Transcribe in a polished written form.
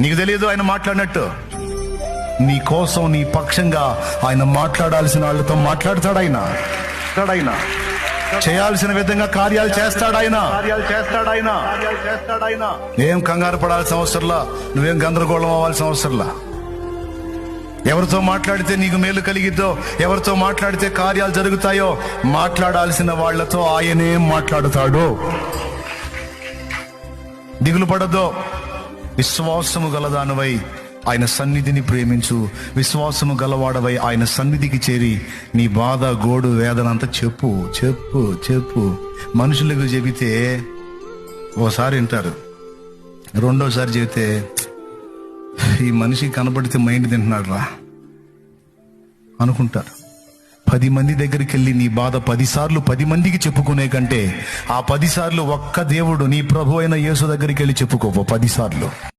నీకు తెలియదు ఆయన మాట్లాడినట్టు. నీ కోసం, నీ పక్షంగా ఆయన మాట్లాడాల్సిన వాళ్ళతో మాట్లాడతాడు. ఆయన చేయాల్సిన విధంగా కార్యాలు చేస్తాడు. ఆయన ఏం కంగారు పడాల్సిన అవసరంలా, నువ్వేం గందరగోళం అవ్వాల్సిన అవసరంలా. ఎవరితో మాట్లాడితే నీకు మేలు కలిగిద్దో, ఎవరితో మాట్లాడితే కార్యాలు జరుగుతాయో, మాట్లాడాల్సిన వాళ్లతో ఆయనే మాట్లాడుతాడు. దిగులు పడద్దో. విశ్వాసము గలదానవై ఆయన సన్నిధిని ప్రేమించు. విశ్వాసము గలవాడవై ఆయన సన్నిధికి చేరి నీ బాధ, గోడు, వేదన అంతా చెప్పు చెప్పు చెప్పు. మనుషులకు చెబితే ఓసారి వింటారు, రెండోసారి చెబితే ఈ మనిషి కనబడితే మైండ్ తింటున్నాడు రా అనుకుంటారు. 10 మంది దగ్గరికి వెళ్ళి నీ బాధ 10 సార్లు 10 మందికి చెప్పుకునే కంటే ఆ 10 సార్లు ఒక్క దేవుడు, నీ ప్రభు అయిన యేసు దగ్గరికి వెళ్ళి చెప్పుకో 10 సార్లు.